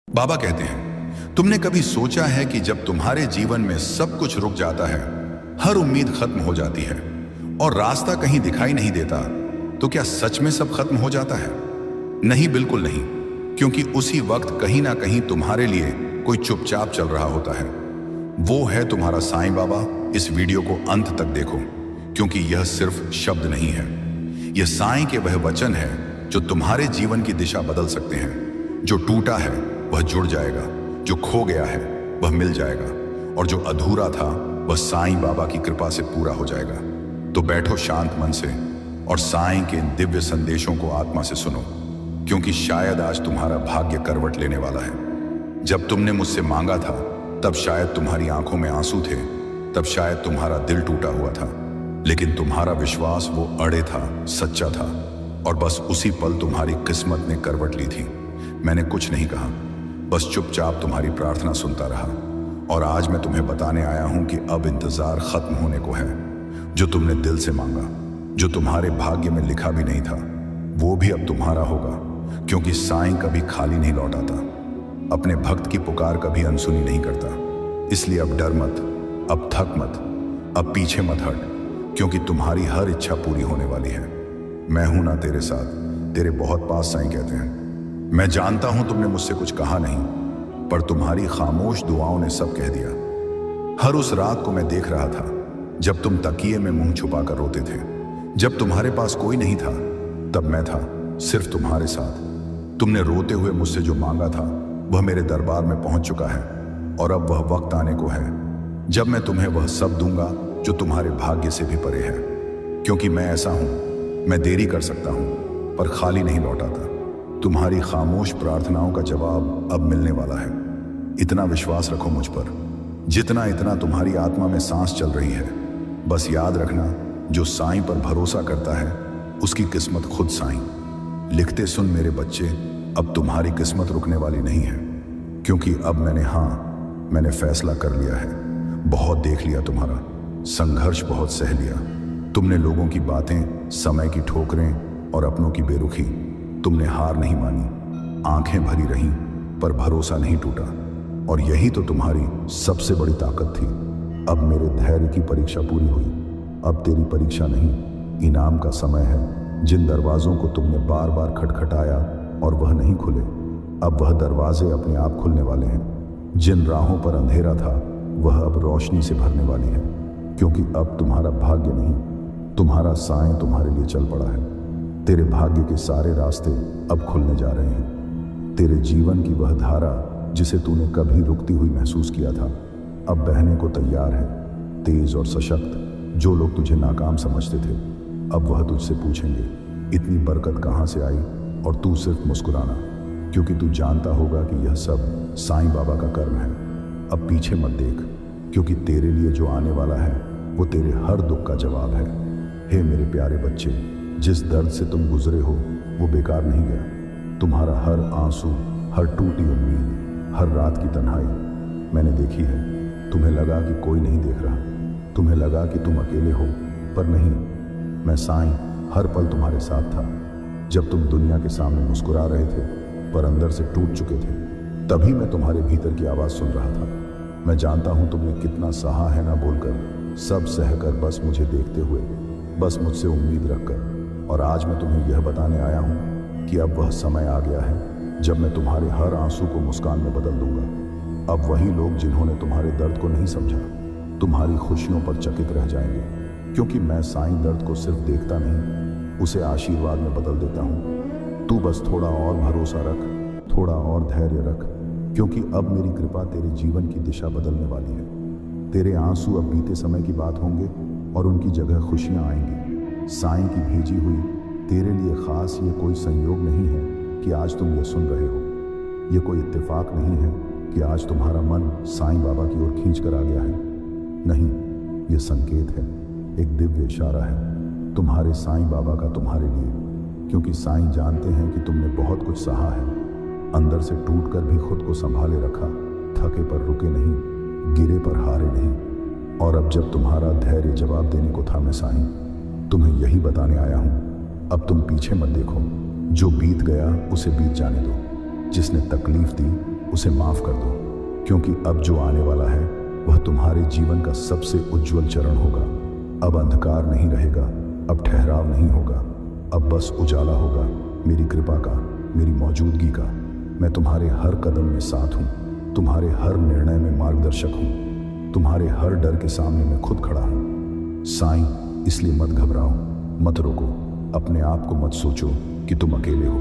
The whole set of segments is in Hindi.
बाबा कहते हैं, तुमने कभी सोचा है कि जब तुम्हारे जीवन में सब कुछ रुक जाता है, हर उम्मीद खत्म हो जाती है और रास्ता कहीं दिखाई नहीं देता, तो क्या सच में सब खत्म हो जाता है? नहीं, बिल्कुल नहीं। क्योंकि उसी वक्त कहीं ना कहीं तुम्हारे लिए कोई चुपचाप चल रहा होता है। वो है तुम्हारा साईं बाबा। इस वीडियो को अंत तक देखो, क्योंकि यह सिर्फ शब्द नहीं है। यह साईं के वह वचन है जो तुम्हारे जीवन की दिशा बदल सकते हैं। जो टूटा है वह जुड़ जाएगा, जो खो गया है वह मिल जाएगा, और जो अधूरा था वह साईं बाबा की कृपा से पूरा हो जाएगा। तो बैठो शांत मन से और साईं के इन दिव्य संदेशों को आत्मा से सुनो, क्योंकि शायद आज तुम्हारा भाग्य करवट लेने वाला है। जब तुमने मुझसे मांगा था, तब शायद तुम्हारी आंखों में आंसू थे, तब शायद तुम्हारा दिल टूटा हुआ था, लेकिन तुम्हारा विश्वास वो अड़े था, सच्चा था, और बस उसी पल तुम्हारी किस्मत ने करवट ली थी। मैंने कुछ नहीं कहा, बस चुपचाप तुम्हारी प्रार्थना सुनता रहा। और आज मैं तुम्हें बताने आया हूं कि अब इंतजार खत्म होने को है। जो तुमने दिल से मांगा, जो तुम्हारे भाग्य में लिखा भी नहीं था, वो भी अब तुम्हारा होगा। क्योंकि साईं कभी खाली नहीं लौटाता, अपने भक्त की पुकार कभी अनसुनी नहीं करता। इसलिए अब डर मत, अब थक मत, अब पीछे मत हट, क्योंकि तुम्हारी हर इच्छा पूरी होने वाली है। मैं हूं ना तेरे साथ, तेरे बहुत पास, साईं कहते हैं। मैं जानता हूं तुमने मुझसे कुछ कहा नहीं, पर तुम्हारी खामोश दुआओं ने सब कह दिया। हर उस रात को मैं देख रहा था जब तुम तकिए में मुंह छुपाकर रोते थे। जब तुम्हारे पास कोई नहीं था, तब मैं था, सिर्फ तुम्हारे साथ। तुमने रोते हुए मुझसे जो मांगा था, वह मेरे दरबार में पहुंच चुका है, और अब वह वक्त आने को है जब मैं तुम्हें वह सब दूंगा जो तुम्हारे भाग्य से भी परे है। क्योंकि मैं ऐसा हूं, मैं देरी कर सकता हूं, पर खाली नहीं लौटाता। तुम्हारी खामोश प्रार्थनाओं का जवाब अब मिलने वाला है। इतना विश्वास रखो मुझ पर, जितना तुम्हारी आत्मा में सांस चल रही है। बस याद रखना, जो साईं पर भरोसा करता है, उसकी किस्मत खुद साईं लिखते। सुन मेरे बच्चे, अब तुम्हारी किस्मत रुकने वाली नहीं है, क्योंकि अब मैंने फैसला कर लिया है। बहुत देख लिया तुम्हारा संघर्ष, बहुत सह लिया। तुमने लोगों की बातें, समय की ठोकरें और अपनों की बेरुखी, तुमने हार नहीं मानी, आंखें भरी रहीं, पर भरोसा नहीं टूटा। और यही तो तुम्हारी सबसे बड़ी ताकत थी। अब मेरे धैर्य की परीक्षा पूरी हुई। अब तेरी परीक्षा नहीं, इनाम का समय है। जिन दरवाजों को तुमने बार बार खटखटाया और वह नहीं खुले, अब वह दरवाजे अपने आप खुलने वाले हैं। जिन राहों पर अंधेरा था, वह अब रोशनी से भरने वाली है। क्योंकि अब तुम्हारा भाग्य नहीं, तुम्हारा साईं तुम्हारे लिए चल पड़ा है। तेरे भाग्य के सारे रास्ते अब खुलने जा रहे हैं। तेरे जीवन की वह धारा जिसे तूने कभी रुकती हुई महसूस किया था, अब बहने को तैयार है। तेज और सशक्त जो लोग तुझे नाकाम समझते थे, अब वह तुझसे पूछेंगे, इतनी बरकत कहाँ से आई? और तू सिर्फ मुस्कुराना, क्योंकि तू जानता होगा कि यह सब साईं बाबा का कर्म है। अब पीछे मत देख, क्योंकि तेरे लिए जो आने वाला है, वो तेरे हर दुख का जवाब है। हे मेरे प्यारे बच्चे, जिस दर्द से तुम गुजरे हो, वो बेकार नहीं गया। तुम्हारा हर आंसू, हर टूटी उम्मीद, हर रात की तन्हाई मैंने देखी है। तुम्हें लगा कि कोई नहीं देख रहा, तुम्हें लगा कि तुम अकेले हो, पर नहीं, मैं साईं हर पल तुम्हारे साथ था। जब तुम दुनिया के सामने मुस्कुरा रहे थे, पर अंदर से टूट चुके थे, तभी मैं तुम्हारे भीतर की आवाज़ सुन रहा था। मैं जानता हूँ तुमने कितना सहा है ना बोलकर, सब सहकर, बस मुझे देखते हुए, बस मुझसे उम्मीद रखकर। और आज मैं तुम्हें यह बताने आया हूँ कि अब वह समय आ गया है जब मैं तुम्हारे हर आंसू को मुस्कान में बदल दूंगा। अब वही लोग जिन्होंने तुम्हारे दर्द को नहीं समझा, तुम्हारी खुशियों पर चकित रह जाएंगे। क्योंकि मैं साईं दर्द को सिर्फ देखता नहीं, उसे आशीर्वाद में बदल देता हूँ। तू बस थोड़ा और भरोसा रख, थोड़ा और धैर्य रख, क्योंकि अब मेरी कृपा तेरे जीवन की दिशा बदलने वाली है। तेरे आंसू अब बीते समय की बात होंगे और उनकी जगह खुशियाँ आएंगी। साईं की भेजी हुई तेरे लिए खास ये कोई संयोग नहीं है कि आज तुम ये सुन रहे हो। ये कोई इत्तेफाक नहीं है कि आज तुम्हारा मन साईं बाबा की ओर खींच कर आ गया है। नहीं, ये संकेत है, एक दिव्य इशारा है तुम्हारे साईं बाबा का तुम्हारे लिए। क्योंकि साईं जानते हैं कि तुमने बहुत कुछ सहा है, अंदर से टूट कर भी खुद को संभाले रखा, थके पर रुके नहीं, गिरे पर हारे नहीं। और अब जब तुम्हारा धैर्य जवाब देने को था, मैं साईं तुम्हें यही बताने आया हूँ, अब तुम पीछे मत देखो। जो बीत गया उसे बीत जाने दो। जिसने तकलीफ दी उसे माफ कर दो, क्योंकि अब जो आने वाला है वह तुम्हारे जीवन का सबसे उज्जवल चरण होगा। अब अंधकार नहीं रहेगा, अब ठहराव नहीं होगा, अब बस उजाला होगा मेरी कृपा का, मेरी मौजूदगी का। मैं तुम्हारे हर कदम में साथ हूँ, तुम्हारे हर निर्णय में मार्गदर्शक हूँ, तुम्हारे हर डर के सामने मैं खुद खड़ा हूँ। साईं, इसलिए मत घबराओ, मत रोको, अपने आप को मत सोचो कि तुम अकेले हो,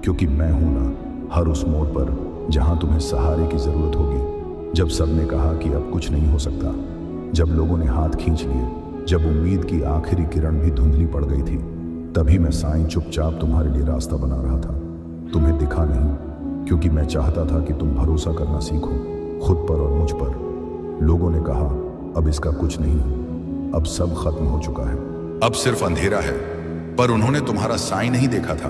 क्योंकि मैं हूं ना हर उस मोड़ पर जहां तुम्हें सहारे की जरूरत होगी। जब सबने कहा कि अब कुछ नहीं हो सकता, जब लोगों ने हाथ खींच लिए, जब उम्मीद की आखिरी किरण भी धुंधली पड़ गई थी, तभी मैं साईं चुपचाप तुम्हारे लिए रास्ता बना रहा था। तुम्हें दिखा नहीं, क्योंकि मैं चाहता था कि तुम भरोसा करना सीखो, खुद पर और मुझ पर। लोगों ने कहा अब इसका कुछ नहीं, अब सब खत्म हो चुका है, अब सिर्फ अंधेरा है। पर उन्होंने तुम्हारा साईं नहीं देखा था।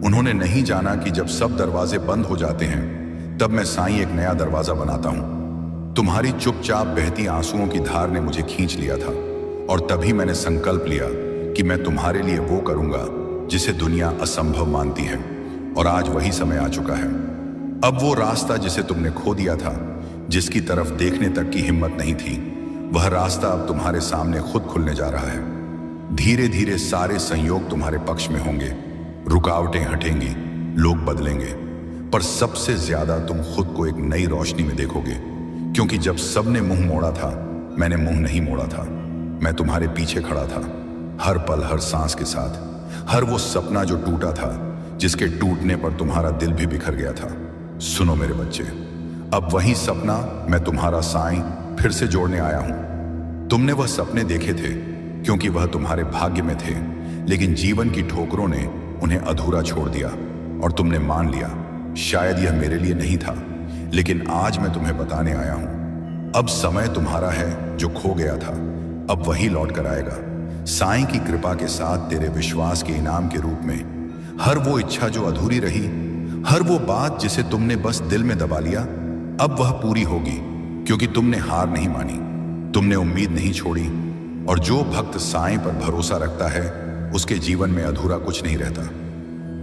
उन्होंने नहीं जाना कि जब सब दरवाजे बंद हो जाते हैं, तब मैं साईं एक नया दरवाजा बनाता हूं। तुम्हारी चुपचाप बहती आंसुओं की धार ने मुझे खींच लिया था, और तभी मैंने संकल्प लिया कि मैं तुम्हारे लिए वो करूंगा जिसे दुनिया असंभव मानती है। और आज वही समय आ चुका है। अब वो रास्ता जिसे तुमने खो दिया था, जिसकी तरफ देखने तक की हिम्मत नहीं थी, वह रास्ता अब तुम्हारे सामने खुद खुलने जा रहा है। धीरे धीरे सारे संयोग तुम्हारे पक्ष में होंगे, रुकावटें हटेंगी, लोग बदलेंगे, पर सबसे ज्यादा तुम खुद को एक नई रोशनी में देखोगे। क्योंकि जब सबने मुंह मोड़ा था, मैंने मुंह नहीं मोड़ा था। मैं तुम्हारे पीछे खड़ा था, हर पल, हर सांस के साथ। हर वो सपना जो टूटा था, जिसके टूटने पर तुम्हारा दिल भी बिखर गया था। सुनो मेरे बच्चे, अब वही सपना मैं तुम्हारा साईं फिर से जोड़ने आया हूं। तुमने वह सपने देखे थे क्योंकि वह तुम्हारे भाग्य में थे, लेकिन जीवन की ठोकरों ने उन्हें अधूरा छोड़ दिया और तुमने मान लिया शायद यह मेरे लिए नहीं था। लेकिन आज मैं तुम्हें बताने आया हूं, अब समय तुम्हारा है जो खो गया था, अब वही लौट कर आएगा। साईं की कृपा के साथ तेरे विश्वास के इनाम के रूप में हर वो इच्छा जो अधूरी रही, हर वो बात जिसे तुमने बस दिल में दबा लिया, अब वह पूरी होगी। क्योंकि तुमने हार नहीं मानी, तुमने उम्मीद नहीं छोड़ी, और जो भक्त साईं पर भरोसा रखता है उसके जीवन में अधूरा कुछ नहीं रहता।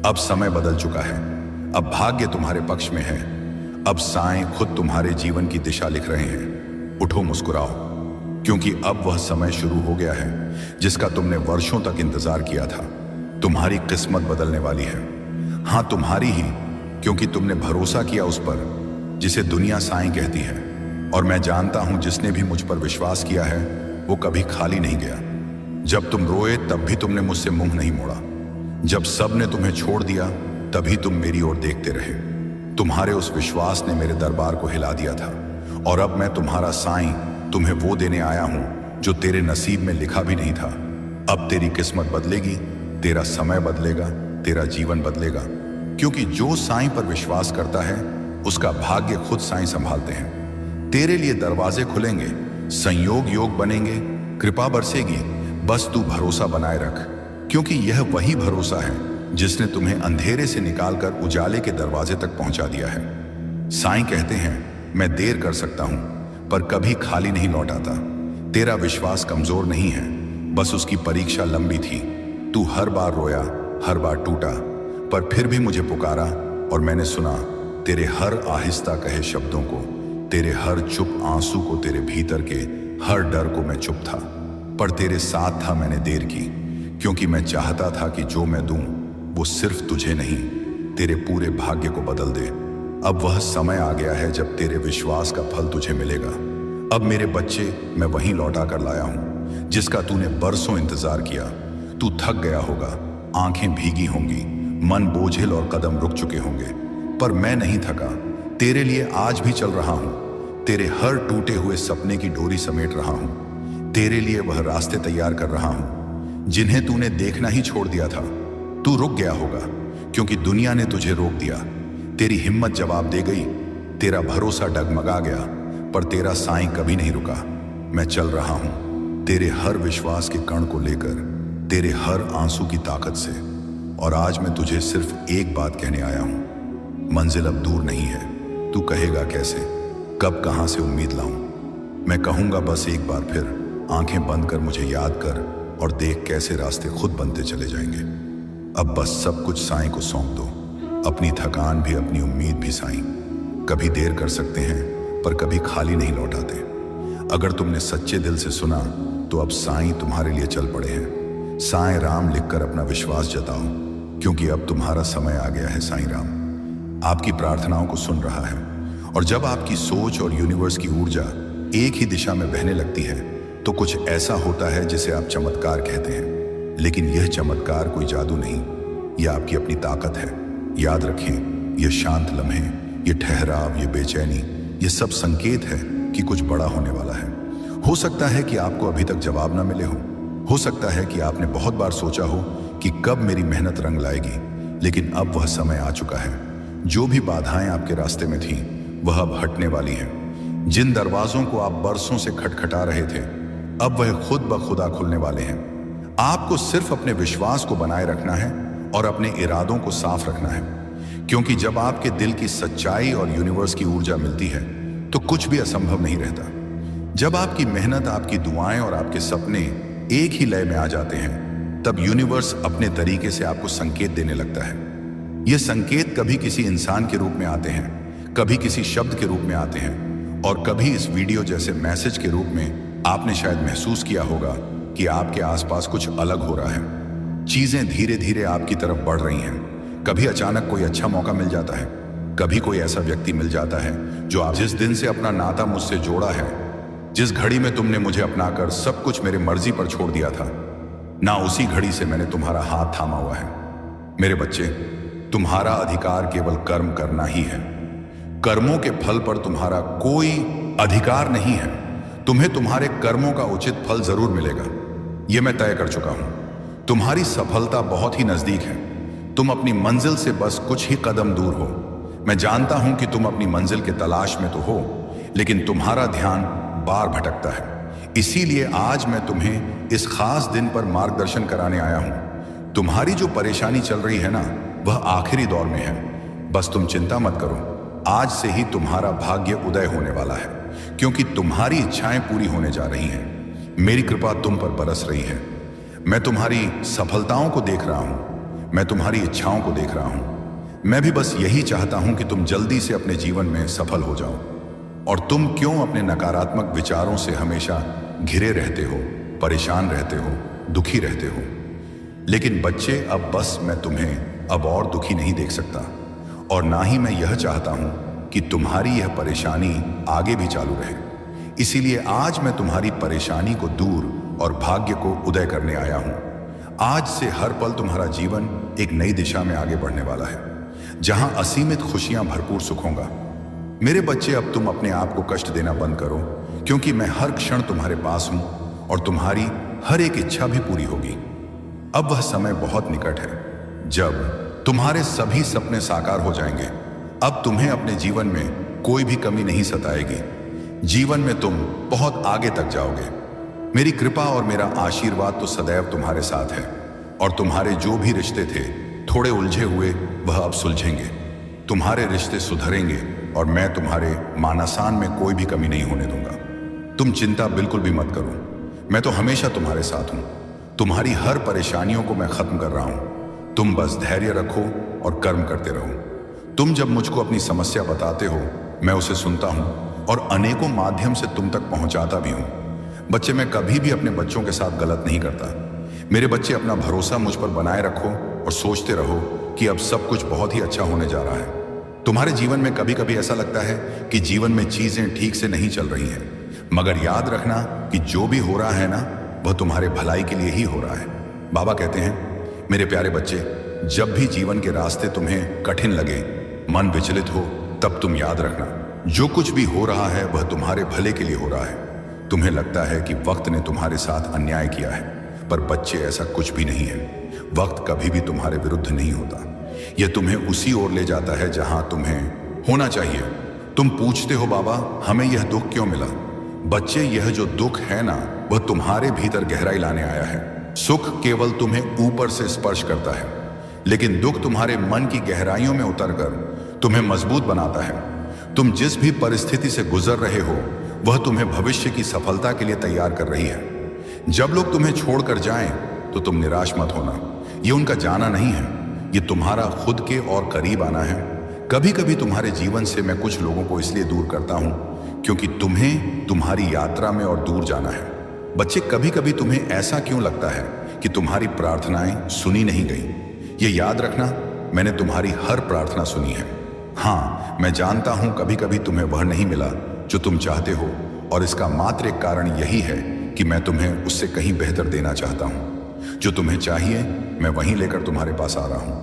अब समय बदल चुका है, अब भाग्य तुम्हारे पक्ष में है। अब साईं खुद तुम्हारे जीवन की दिशा लिख रहे हैं। उठो, मुस्कुराओ, क्योंकि अब वह समय शुरू हो गया है जिसका तुमने वर्षों तक इंतजार किया था। तुम्हारी किस्मत बदलने वाली है। हां, तुम्हारी ही, क्योंकि तुमने भरोसा किया उस पर जिसे दुनिया साईं कहती है। और मैं जानता हूं जिसने भी मुझ पर विश्वास किया है वो कभी खाली नहीं गया। जब तुम रोए तब भी तुमने मुझसे मुंह नहीं मोड़ा। जब सब ने तुम्हें छोड़ दिया तभी तुम मेरी ओर देखते रहे। तुम्हारे उस विश्वास ने मेरे दरबार को हिला दिया था। और अब मैं तुम्हारा साईं तुम्हें वो देने आया हूं जो तेरे नसीब में लिखा भी नहीं था। अब तेरी किस्मत बदलेगी, तेरा समय बदलेगा, तेरा जीवन बदलेगा। क्योंकि जो साईं पर विश्वास करता है उसका भाग्य खुद साईं संभालते हैं। तेरे लिए दरवाजे खुलेंगे, संयोग योग बनेंगे, कृपा बरसेगी। बस तू भरोसा बनाए रख, क्योंकि यह वही भरोसा है जिसने तुम्हें अंधेरे से निकालकर उजाले के दरवाजे तक पहुंचा दिया है। साईं कहते हैं मैं देर कर सकता हूं पर कभी खाली नहीं लौट आता। तेरा विश्वास कमजोर नहीं है, बस उसकी परीक्षा लंबी थी। तू हर बार रोया, हर बार टूटा, पर फिर भी मुझे पुकारा और मैंने सुना तेरे हर आहिस्ता कहे शब्दों को, तेरे हर चुप आंसू को, तेरे भीतर के हर डर को। मैं चुप था पर तेरे साथ था। मैंने देर की क्योंकि मैं चाहता था कि जो मैं दूं वो सिर्फ तुझे नहीं, तेरे पूरे भाग्य को बदल दे। अब वह समय आ गया है जब तेरे विश्वास का फल तुझे मिलेगा। अब मेरे बच्चे, मैं वहीं लौटा कर लाया हूं जिसका तूने बरसों इंतजार किया। तू थक गया होगा, आंखें भीगी होंगी, मन बोझिल और कदम रुक चुके होंगे, पर मैं नहीं थका। तेरे लिए आज भी चल रहा हूं, तेरे हर टूटे हुए सपने की डोरी समेट रहा हूं। तेरे लिए वह रास्ते तैयार कर रहा हूं जिन्हें तूने देखना ही छोड़ दिया था। तू रुक गया होगा क्योंकि दुनिया ने तुझे रोक दिया। तेरी हिम्मत जवाब दे गई, तेरा भरोसा डगमगा गया, पर तेरा साईं कभी नहीं रुका। मैं चल रहा हूं तेरे हर विश्वास के कण को लेकर, तेरे हर आंसू की ताकत से। और आज मैं तुझे सिर्फ एक बात कहने आया हूं, मंजिल अब दूर नहीं है। तू कहेगा कैसे, कब, कहां से उम्मीद लाऊं? मैं कहूंगा बस एक बार फिर, आंखें बंद कर मुझे याद कर और देख कैसे रास्ते खुद बनते चले जाएंगे। अब बस सब कुछ साईं को सौंप दो, अपनी थकान भी, अपनी उम्मीद भी साईं। कभी देर कर सकते हैं पर कभी खाली नहीं लौटाते। अगर तुमने सच्चे दिल से सुना तो अब साईं तुम्हारे लिए चल पड़े हैं। साईं राम लिखकर अपना विश्वास जताओ, क्योंकि अब तुम्हारा समय आ गया है। साईं राम आपकी प्रार्थनाओं को सुन रहा है, और जब आपकी सोच और यूनिवर्स की ऊर्जा एक ही दिशा में बहने लगती है तो कुछ ऐसा होता है जिसे आप चमत्कार कहते हैं। लेकिन यह चमत्कार कोई जादू नहीं, यह आपकी अपनी ताकत है। याद रखें, यह शांत लम्हे, ये ठहराव, ये बेचैनी, ये सब संकेत है कि कुछ बड़ा होने वाला है। हो सकता है कि आपको अभी तक जवाब ना मिले हो सकता है कि आपने बहुत बार सोचा हो कि कब मेरी मेहनत रंग लाएगी, लेकिन अब वह समय आ चुका है। जो भी बाधाएं आपके रास्ते में थीं, वह अब हटने वाली हैं। जिन दरवाजों को आप बरसों से खटखटा रहे थे, अब वह खुद ब खुदा खुलने वाले हैं। आपको सिर्फ अपने विश्वास को बनाए रखना है और अपने इरादों को साफ रखना है, क्योंकि जब आपके दिल की सच्चाई और यूनिवर्स की ऊर्जा मिलती है तो कुछ भी असंभव नहीं रहता। जब आपकी मेहनत, आपकी दुआएं और आपके सपने एक ही लय में आ जाते हैं, तब यूनिवर्स अपने तरीके से आपको संकेत देने लगता है। ये संकेत कभी किसी इंसान के रूप में आते हैं, कभी किसी शब्द के रूप में आते हैं, और कभी इस वीडियो जैसे मैसेज के रूप में। आपने शायद महसूस किया होगा कि आपके आसपास कुछ अलग हो रहा है। चीजें धीरे धीरे आपकी तरफ बढ़ रही हैं। कभी अचानक कोई अच्छा मौका मिल जाता है, कभी कोई ऐसा व्यक्ति मिल जाता है जो आप जिस दिन से अपना नाता मुझसे जोड़ा है, जिस घड़ी में तुमने मुझे अपनाकर सब कुछ मेरे मर्जी पर छोड़ दिया था, ना उसी घड़ी से मैंने तुम्हारा हाथ थामा हुआ है। मेरे बच्चे, तुम्हारा अधिकार केवल कर्म करना ही है। कर्मों के फल पर तुम्हारा कोई अधिकार नहीं है। तुम्हें तुम्हारे कर्मों का उचित फल जरूर मिलेगा, यह मैं तय कर चुका हूं। तुम्हारी सफलता बहुत ही नजदीक है। तुम अपनी मंजिल से बस कुछ ही कदम दूर हो। मैं जानता हूं कि तुम अपनी मंजिल के तलाश में तो हो, लेकिन तुम्हारा ध्यान बार भटकता है। इसीलिए आज मैं तुम्हें इस खास दिन पर मार्गदर्शन कराने आया हूं। तुम्हारी जो परेशानी चल रही है ना, वह आखिरी दौर में है। बस तुम चिंता मत करो, आज से ही तुम्हारा भाग्य उदय होने वाला है, क्योंकि तुम्हारी इच्छाएं पूरी होने जा रही हैं। मेरी कृपा तुम पर बरस रही है। मैं तुम्हारी सफलताओं को देख रहा हूं, मैं तुम्हारी इच्छाओं को देख रहा हूं। मैं भी बस यही चाहता हूं कि तुम जल्दी से अपने जीवन में सफल हो जाओ। और तुम क्यों अपने नकारात्मक विचारों से हमेशा घिरे रहते हो, परेशान रहते हो, दुखी रहते हो? लेकिन बच्चे, अब बस मैं तुम्हें अब और दुखी नहीं देख सकता, और ना ही मैं यह चाहता हूं कि तुम्हारी यह परेशानी आगे भी चालू रहे। इसीलिए आज मैं तुम्हारी परेशानी को दूर और भाग्य को उदय करने आया हूं। आज से हर पल तुम्हारा जीवन एक नई दिशा में आगे बढ़ने वाला है, जहां असीमित खुशियां भरपूर सुख होगा। मेरे बच्चे, अब तुम अपने आप को कष्ट देना बंद करो, क्योंकि मैं हर क्षण तुम्हारे पास हूं और तुम्हारी हर एक इच्छा भी पूरी होगी। अब वह समय बहुत निकट है जब तुम्हारे सभी सपने साकार हो जाएंगे। अब तुम्हें अपने जीवन में कोई भी कमी नहीं सताएगी। जीवन में तुम बहुत आगे तक जाओगे। मेरी कृपा और मेरा आशीर्वाद तो सदैव तुम्हारे साथ है, और तुम्हारे जो भी रिश्ते थे थोड़े उलझे हुए, वह अब सुलझेंगे। तुम्हारे रिश्ते सुधरेंगे और मैं तुम्हारे मानसान में कोई भी कमी नहीं होने दूंगा। तुम चिंता बिल्कुल भी मत करो, मैं तो हमेशा तुम्हारे साथ हूं। तुम्हारी हर परेशानियों को मैं खत्म कर रहा हूं। तुम बस धैर्य रखो और कर्म करते रहो। तुम जब मुझको अपनी समस्या बताते हो, मैं उसे सुनता हूं और अनेकों माध्यम से तुम तक पहुंचाता भी हूं। बच्चे, मैं कभी भी अपने बच्चों के साथ गलत नहीं करता। मेरे बच्चे, अपना भरोसा मुझ पर बनाए रखो और सोचते रहो कि अब सब कुछ बहुत ही अच्छा होने जा रहा है। तुम्हारे जीवन में कभी कभी ऐसा लगता है कि जीवन में चीजें ठीक से नहीं चल रही हैं, मगर याद रखना कि जो भी हो रहा है ना, वह तुम्हारे भलाई के लिए ही हो रहा है। बाबा कहते हैं, मेरे प्यारे बच्चे, जब भी जीवन के रास्ते तुम्हें कठिन लगे, मन विचलित हो, तब तुम याद रखना, जो कुछ भी हो रहा है वह तुम्हारे भले के लिए हो रहा है। तुम्हें लगता है कि वक्त ने तुम्हारे साथ अन्याय किया है, पर बच्चे, ऐसा कुछ भी नहीं है। वक्त कभी भी तुम्हारे विरुद्ध नहीं होता। यह तुम्हें उसी ओर ले जाता है जहां तुम्हें होना चाहिए। तुम पूछते हो, बाबा हमें यह दुख क्यों मिला? बच्चे, यह जो दुख है ना, वह तुम्हारे भीतर गहराई लाने आया है। सुख केवल तुम्हें ऊपर से स्पर्श करता है, लेकिन दुख तुम्हारे मन की गहराइयों में उतरकर तुम्हें मजबूत बनाता है। तुम जिस भी परिस्थिति से गुजर रहे हो, वह तुम्हें भविष्य की सफलता के लिए तैयार कर रही है। जब लोग तुम्हें छोड़कर जाएं, तो तुम निराश मत होना। ये उनका जाना नहीं है, ये तुम्हारा खुद के और करीब आना है। कभी कभी तुम्हारे जीवन से मैं कुछ लोगों को इसलिए दूर करता हूं क्योंकि तुम्हें तुम्हारी यात्रा में और दूर जाना है। बच्चे, कभी कभी तुम्हें ऐसा क्यों लगता है कि तुम्हारी प्रार्थनाएं सुनी नहीं गई? ये याद रखना, मैंने तुम्हारी हर प्रार्थना सुनी है। हाँ, मैं जानता हूं कभी कभी तुम्हें वह नहीं मिला जो तुम चाहते हो, और इसका मात्र एक कारण यही है कि मैं तुम्हें उससे कहीं बेहतर देना चाहता हूं। जो तुम्हें चाहिए मैं वहीं लेकर तुम्हारे पास आ रहा हूं,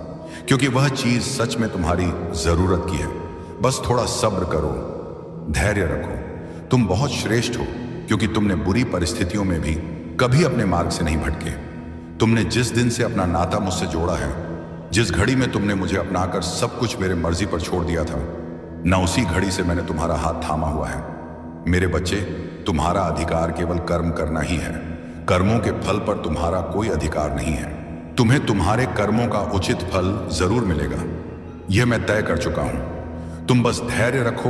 क्योंकि वह चीज सच में तुम्हारी जरूरत की है। बस थोड़ा सब्र करो, धैर्य रखो। तुम बहुत श्रेष्ठ हो, क्योंकि तुमने बुरी परिस्थितियों में भी कभी अपने मार्ग से नहीं भटके। तुमने जिस दिन से अपना नाता मुझसे जोड़ा है, जिस घड़ी में तुमने मुझे अपनाकर सब कुछ मेरे मर्जी पर छोड़ दिया था, न उसी घड़ी से मैंने तुम्हारा हाथ थामा हुआ है। मेरे बच्चे, तुम्हारा अधिकार केवल कर्म करना ही है। कर्मों के फल पर तुम्हारा कोई अधिकार नहीं है। तुम्हें तुम्हारे कर्मों का उचित फल जरूर मिलेगा, यह मैं तय कर चुका हूं। तुम बस धैर्य रखो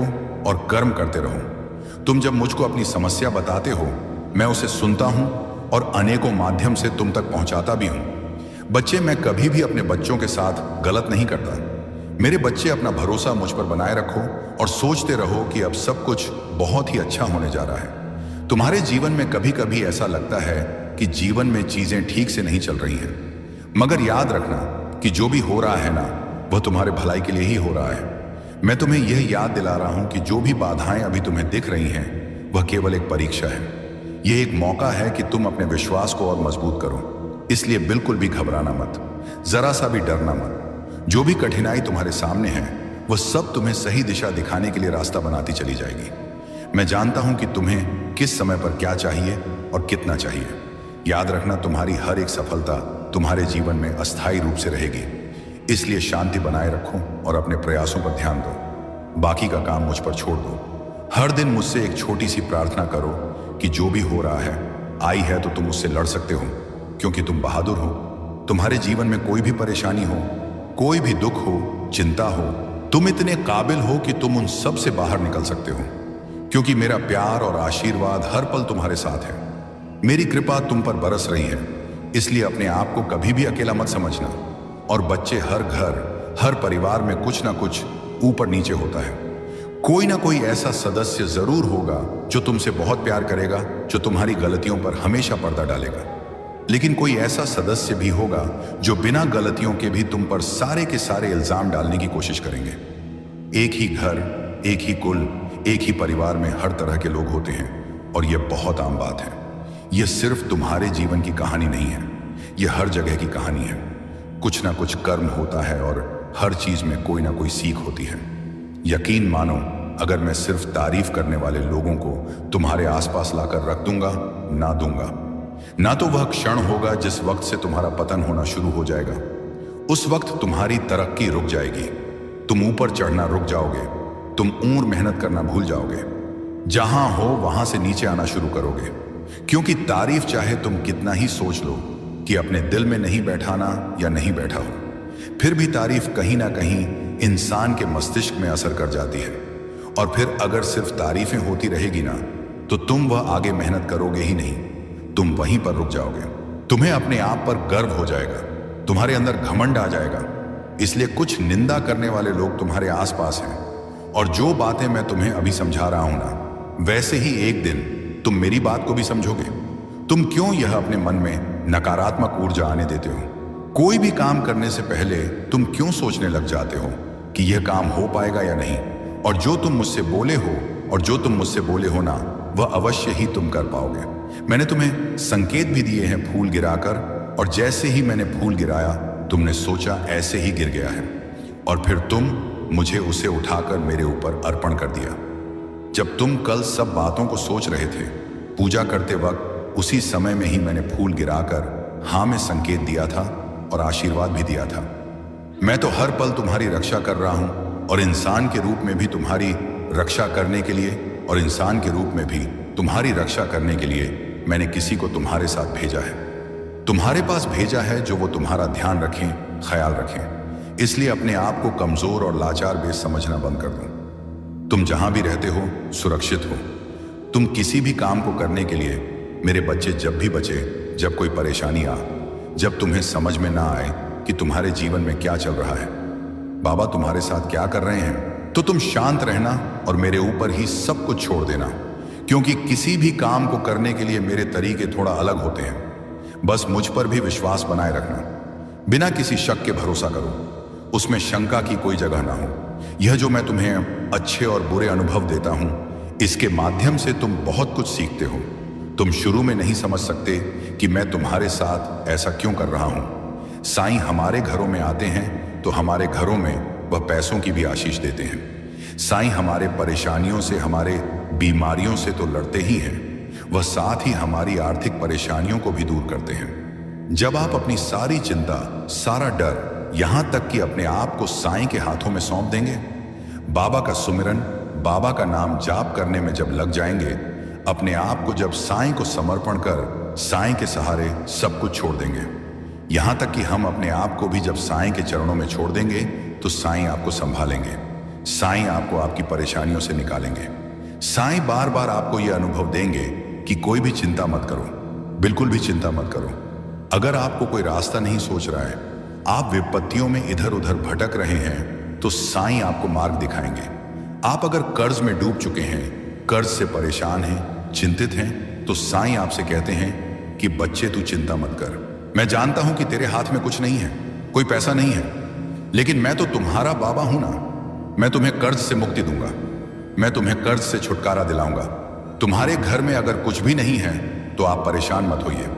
और कर्म करते रहो। तुम जब मुझको अपनी समस्या बताते हो, मैं उसे सुनता हूं और अनेकों माध्यम से तुम तक पहुंचाता भी हूं। बच्चे, मैं कभी भी अपने बच्चों के साथ गलत नहीं करता। मेरे बच्चे, अपना भरोसा मुझ पर बनाए रखो और सोचते रहो कि अब सब कुछ बहुत ही अच्छा होने जा रहा है। तुम्हारे जीवन में कभी कभी ऐसा लगता है कि जीवन में चीजें ठीक से नहीं चल रही हैं, मगर याद रखना कि जो भी हो रहा है ना, वह तुम्हारे भलाई के लिए ही हो रहा है। मैं तुम्हें यह याद दिला रहा हूं कि जो भी बाधाएं अभी तुम्हें दिख रही हैं, वह केवल एक परीक्षा है। यह एक मौका है कि तुम अपने विश्वास को और मजबूत करो। इसलिए बिल्कुल भी घबराना मत, जरा सा भी डरना मत। जो भी कठिनाई तुम्हारे सामने है, वह सब तुम्हें सही दिशा दिखाने के लिए रास्ता बनाती चली जाएगी। मैं जानता हूं कि तुम्हें किस समय पर क्या चाहिए और कितना चाहिए। याद रखना, तुम्हारी हर एक सफलता तुम्हारे जीवन में अस्थायी रूप से रहेगी। इसलिए शांति बनाए रखो और अपने प्रयासों पर ध्यान दो। बाकी का काम मुझ पर छोड़ दो। हर दिन मुझसे एक छोटी सी प्रार्थना करो कि जो भी हो रहा है, आई है तो तुम उससे लड़ सकते हो, क्योंकि तुम बहादुर हो। तुम्हारे जीवन में कोई भी परेशानी हो, कोई भी दुख हो, चिंता हो, तुम इतने काबिल हो कि तुम उन सब से बाहर निकल सकते हो, क्योंकि मेरा प्यार और आशीर्वाद हर पल तुम्हारे साथ है। मेरी कृपा तुम पर बरस रही है। इसलिए अपने आप को कभी भी अकेला मत समझना। और बच्चे, हर घर, हर परिवार में कुछ ना कुछ ऊपर नीचे होता है। कोई ना कोई ऐसा सदस्य जरूर होगा जो तुमसे बहुत प्यार करेगा, जो तुम्हारी गलतियों पर हमेशा पर्दा डालेगा। लेकिन कोई ऐसा सदस्य भी होगा जो बिना गलतियों के भी तुम पर सारे के सारे इल्जाम डालने की कोशिश करेंगे। एक ही घर, एक ही कुल, एक ही परिवार में हर तरह के लोग होते हैं, और यह बहुत आम बात है। यह सिर्फ तुम्हारे जीवन की कहानी नहीं है, यह हर जगह की कहानी है। कुछ ना कुछ कर्म होता है और हर चीज में कोई ना कोई सीख होती है। यकीन मानो, अगर मैं सिर्फ तारीफ करने वाले लोगों को तुम्हारे आसपास लाकर रख दूंगा, ना तो वह क्षण होगा जिस वक्त से तुम्हारा पतन होना शुरू हो जाएगा। उस वक्त तुम्हारी तरक्की रुक जाएगी, तुम ऊपर चढ़ना रुक जाओगे, तुम और मेहनत करना भूल जाओगे। जहां हो वहां से नीचे आना शुरू करोगे, क्योंकि तारीफ चाहे तुम कितना ही सोच लो कि अपने दिल में नहीं बैठाना या नहीं बैठा हो, फिर भी तारीफ कहीं ना कहीं इंसान के मस्तिष्क में असर कर जाती है। और फिर अगर सिर्फ तारीफें होती रहेगी ना, तो तुम वह आगे मेहनत करोगे ही नहीं, तुम वहीं पर रुक जाओगे। तुम्हें अपने आप पर गर्व हो जाएगा, तुम्हारे अंदर घमंड आ जाएगा। इसलिए कुछ निंदा करने वाले लोग तुम्हारे आसपास हैं, और जो बातें मैं तुम्हें अभी समझा रहा हूं ना, वैसे ही एक दिन तुम मेरी बात को भी समझोगे। तुम क्यों यह अपने मन में नकारात्मक ऊर्जा आने देते हो? कोई भी काम करने से पहले तुम क्यों सोचने लग जाते हो कि यह काम हो पाएगा या नहीं? और जो तुम मुझसे बोले हो ना, वह अवश्य ही तुम कर पाओगे। मैंने तुम्हें संकेत भी दिए हैं फूल गिराकर, और जैसे ही मैंने फूल गिराया, तुमने सोचा ऐसे ही गिर गया है, और फिर तुम मुझे उसे उठाकर मेरे ऊपर अर्पण कर दिया। जब तुम कल सब बातों को सोच रहे थे, पूजा करते वक्त, उसी समय में ही मैंने फूल गिराकर हाँ में संकेत दिया था और आशीर्वाद भी दिया था। मैं तो हर पल तुम्हारी रक्षा कर रहा हूं, और इंसान के रूप में भी तुम्हारी रक्षा करने के लिए मैंने किसी को तुम्हारे साथ भेजा है, तुम्हारे पास भेजा है, जो वो तुम्हारा ध्यान रखें, ख्याल रखें। इसलिए अपने आप को कमजोर और लाचार बेस समझना बंद कर दो। तुम जहां भी रहते हो, सुरक्षित हो। तुम किसी भी काम को करने के लिए, मेरे बच्चे, जब भी बचे, जब कोई परेशानी आ, जब तुम्हें समझ में ना आए कि तुम्हारे जीवन में क्या चल रहा है, बाबा तुम्हारे साथ क्या कर रहे हैं, तो तुम शांत रहना और मेरे ऊपर ही सब कुछ छोड़ देना, क्योंकि किसी भी काम को करने के लिए मेरे तरीके थोड़ा अलग होते हैं। बस मुझ पर भी विश्वास बनाए रखना, बिना किसी शक के भरोसा करो, उसमें शंका की कोई जगह ना हो। यह जो मैं तुम्हें अच्छे और बुरे अनुभव देता हूं, इसके माध्यम से तुम बहुत कुछ सीखते हो। तुम शुरू में नहीं समझ सकते कि मैं तुम्हारे साथ ऐसा क्यों कर रहा हूं। साईं हमारे घरों में आते हैं तो हमारे घरों में वह पैसों की भी आशीष देते हैं। साईं हमारे परेशानियों से, हमारे बीमारियों से तो लड़ते ही हैं, वह साथ ही हमारी आर्थिक परेशानियों को भी दूर करते हैं। जब आप अपनी सारी चिंता, सारा डर, यहां तक कि अपने आप को साईं के हाथों में सौंप देंगे, बाबा का सुमिरन, बाबा का नाम जाप करने में जब लग जाएंगे, अपने आप को जब साईं को समर्पण कर साईं के सहारे सब कुछ छोड़ देंगे, यहां तक कि हम अपने आप को भी जब साईं के चरणों में छोड़ देंगे तो साईं आपको संभालेंगे। साईं आपको आपकी परेशानियों से निकालेंगे। साईं बार बार आपको यह अनुभव देंगे कि कोई भी चिंता मत करो, बिल्कुल भी चिंता मत करो। अगर आपको कोई रास्ता नहीं सोच रहा है, आप विपत्तियों में इधर उधर भटक रहे हैं, तो साईं आपको मार्ग दिखाएंगे। आप अगर कर्ज में डूब चुके हैं, कर्ज से परेशान हैं, चिंतित हैं, तो साईं आपसे कहते हैं कि बच्चे तू चिंता मत कर। मैं जानता हूं कि तेरे हाथ में कुछ नहीं है, कोई पैसा नहीं है, लेकिन मैं तो तुम्हारा बाबा हूं ना। मैं तुम्हें कर्ज से मुक्ति दूंगा, मैं तुम्हें कर्ज से छुटकारा दिलाऊंगा। तुम्हारे घर में अगर कुछ भी नहीं है तो आप परेशान मत होइए।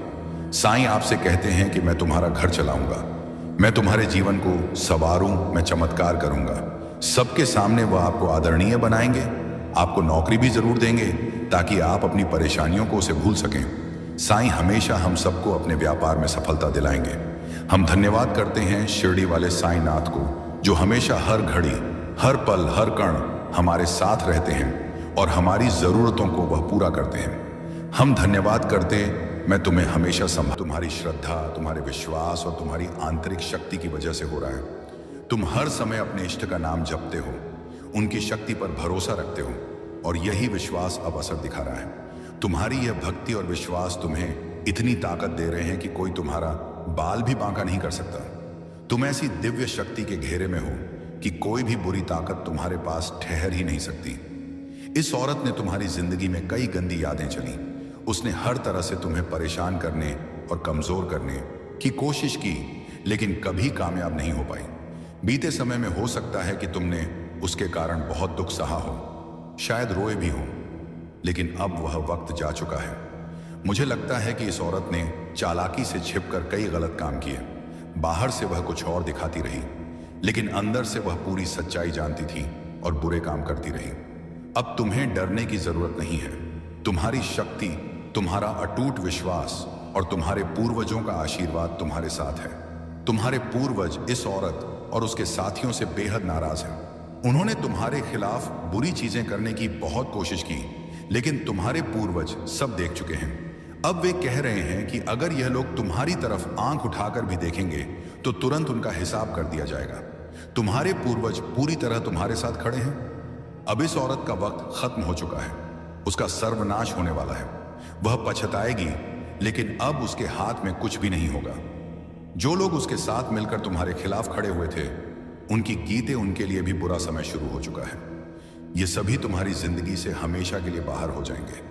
साईं आपसे कहते हैं कि मैं तुम्हारा घर चलाऊंगा, मैं तुम्हारे जीवन को संवारूं, मैं चमत्कार करूंगा। सबके सामने वह आपको आदरणीय बनाएंगे, आपको नौकरी भी जरूर देंगे ताकि आप अपनी परेशानियों को उसे भूल सकें। साईं हमेशा हम सबको अपने व्यापार में सफलता दिलाएंगे। हम धन्यवाद करते हैं शिरडी वाले साईं नाथ को, जो हमेशा हर घड़ी, हर पल, हर कण हमारे साथ रहते हैं और हमारी जरूरतों को वह पूरा करते हैं। हम धन्यवाद करते, मैं तुम्हें हमेशा संभाल। तुम्हारी श्रद्धा, तुम्हारे विश्वास और तुम्हारी आंतरिक शक्ति की वजह से हो रहा है। तुम हर समय अपने इष्ट का नाम जपते हो, उनकी शक्ति पर भरोसा रखते हो, और यही विश्वास अब असर दिखा रहा है। तुम्हारी यह भक्ति और विश्वास तुम्हें इतनी ताकत दे रहे हैं कि कोई तुम्हारा बाल भी बांका नहीं कर सकता। तुम ऐसी दिव्य शक्ति के घेरे में हो कि कोई भी बुरी ताकत तुम्हारे पास ठहर ही नहीं सकती। इस औरत ने तुम्हारी जिंदगी में कई गंदी यादें चली। उसने हर तरह से तुम्हें परेशान करने और कमजोर करने की कोशिश की, लेकिन कभी कामयाब नहीं हो पाई। बीते समय में हो सकता है कि तुमने उसके कारण बहुत दुख सहा हो, शायद रोए भी हो, लेकिन अब वह वक्त जा चुका है। मुझे लगता है कि इस औरत ने चालाकी से छिपकर कई गलत काम किए। बाहर से वह कुछ और दिखाती रही, लेकिन अंदर से वह पूरी सच्चाई जानती थी और बुरे काम करती रही। अब तुम्हें डरने की जरूरत नहीं है। तुम्हारी शक्ति, तुम्हारा अटूट विश्वास और तुम्हारे पूर्वजों का आशीर्वाद तुम्हारे साथ है। तुम्हारे पूर्वज इस औरत और उसके साथियों से बेहद नाराज हैं। उन्होंने तुम्हारे खिलाफ बुरी चीजें करने की बहुत कोशिश की, लेकिन तुम्हारे पूर्वज सब देख चुके हैं। अब वे कह रहे हैं कि अगर यह लोग तुम्हारी तरफ आंख उठाकर भी देखेंगे तो तुरंत उनका हिसाब कर दिया जाएगा। तुम्हारे पूर्वज पूरी तरह तुम्हारे साथ खड़े हैं। अब इस औरत का वक्त खत्म हो चुका है, उसका सर्वनाश होने वाला है। वह पछताएगी, लेकिन अब उसके हाथ में कुछ भी नहीं होगा। जो लोग उसके साथ मिलकर तुम्हारे खिलाफ खड़े हुए थे, उनकी गीते उनके लिए भी बुरा समय शुरू हो चुका है। ये सभी तुम्हारी जिंदगी से हमेशा के लिए बाहर हो जाएंगे।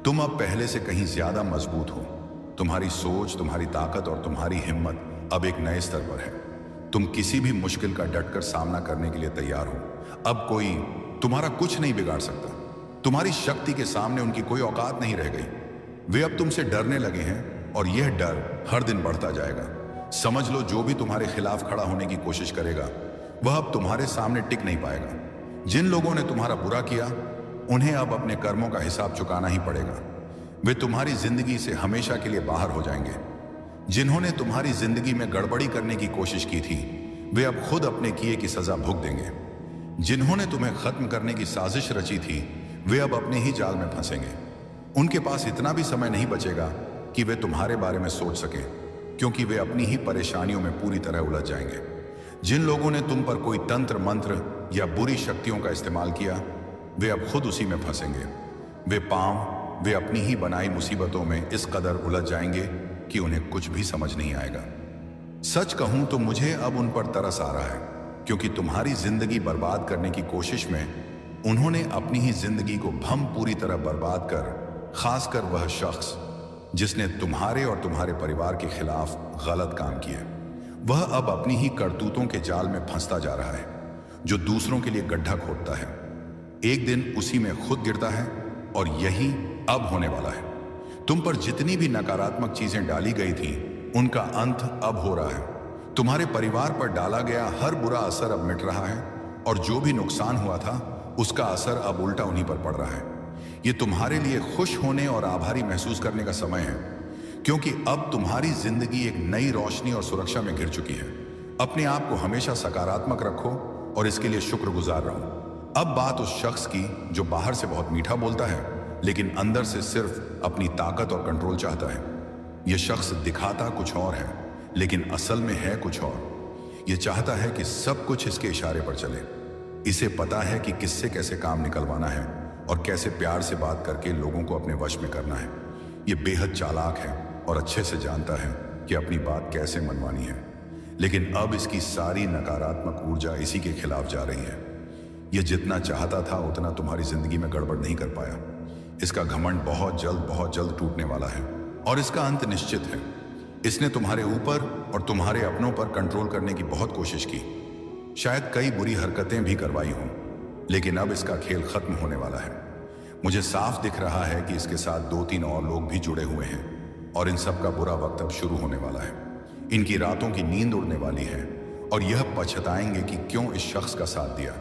तुम अब पहले से कहीं ज्यादा मजबूत हो। तुम्हारी सोच, तुम्हारी ताकत और तुम्हारी हिम्मत अब एक नए स्तर पर है। तुम किसी भी मुश्किल का डटकर सामना करने के लिए तैयार हो। अब कोई तुम्हारा कुछ नहीं बिगाड़ सकता। तुम्हारी शक्ति के सामने उनकी कोई औकात नहीं रह गई। वे अब तुमसे डरने लगे हैं और यह डर हर दिन बढ़ता जाएगा। समझ लो, जो भी तुम्हारे खिलाफ खड़ा होने की कोशिश करेगा, वह अब तुम्हारे सामने टिक नहीं पाएगा। जिन लोगों ने तुम्हारा बुरा किया, उन्हें अब अपने कर्मों का हिसाब चुकाना ही पड़ेगा। वे तुम्हारी जिंदगी से हमेशा के लिए बाहर हो जाएंगे। जिन्होंने तुम्हारी जिंदगी में गड़बड़ी करने की कोशिश की थी, वे अब खुद अपने किए की सजा भुगत देंगे। जिन्होंने तुम्हें खत्म करने की साजिश रची थी, वे अब अपने ही जाल में फंसेंगे। उनके पास इतना भी समय नहीं बचेगा कि वे तुम्हारे बारे में सोच सकें, क्योंकि वे अपनी ही परेशानियों में पूरी तरह उलझ जाएंगे। जिन लोगों ने तुम पर कोई तंत्र मंत्र या बुरी शक्तियों का इस्तेमाल किया, वे अब खुद उसी में फंसेंगे। वे अपनी ही बनाई मुसीबतों में इस कदर उलझ जाएंगे कि उन्हें कुछ भी समझ नहीं आएगा। सच कहूं तो मुझे अब उन पर तरस आ रहा है। क्योंकि तुम्हारी जिंदगी बर्बाद करने की कोशिश में उन्होंने अपनी ही जिंदगी को भम पूरी तरह बर्बाद कर, खासकर वह शख्स जिसने तुम्हारे और तुम्हारे परिवार के खिलाफ गलत काम किए, वह अब अपनी ही करतूतों के जाल में फंसता जा रहा है, जो दूसरों के लिए गड्ढा खोदता है, एक दिन उसी में खुद गिरता है। और यही अब होने वाला है। तुम पर जितनी भी नकारात्मक चीजें डाली गई थी, उनका अंत अब हो रहा है। तुम्हारे परिवार पर डाला गया हर बुरा असर अब मिट रहा है, और जो भी नुकसान हुआ था उसका असर अब उल्टा उन्हीं पर पड़ रहा है। ये तुम्हारे लिए खुश होने और आभारी महसूस करने का समय है, क्योंकि अब तुम्हारी जिंदगी एक नई रोशनी और सुरक्षा में घिर चुकी है। अपने आप को हमेशा सकारात्मक रखो और इसके लिए शुक्रगुजार रहो। अब बात उस शख्स की जो बाहर से बहुत मीठा बोलता है, लेकिन अंदर से सिर्फ अपनी ताकत और कंट्रोल चाहता है। यह शख्स दिखाता कुछ और है, लेकिन असल में है कुछ और। यह चाहता है कि सब कुछ इसके इशारे पर चले। इसे पता है कि किससे कैसे काम निकलवाना है और कैसे प्यार से बात करके लोगों को अपने वश में करना है। यह बेहद चालाक है और अच्छे से जानता है कि अपनी बात कैसे मनवानी है, लेकिन अब इसकी सारी नकारात्मक ऊर्जा इसी के खिलाफ जा रही है। यह जितना चाहता था उतना तुम्हारी जिंदगी में गड़बड़ नहीं कर पाया। इसका घमंड बहुत जल्द टूटने वाला है और इसका अंत निश्चित है। इसने तुम्हारे ऊपर और तुम्हारे अपनों पर कंट्रोल करने की बहुत कोशिश की, शायद कई बुरी हरकतें भी करवाई हों, लेकिन अब इसका खेल खत्म होने वाला है। मुझे साफ दिख रहा है कि इसके साथ 2-3 और लोग भी जुड़े हुए हैं और इन सब का बुरा वक्त अब शुरू होने वाला है। इनकी रातों की नींद उड़ने वाली है और यह पछताएंगे कि क्यों इस शख्स का साथ दिया।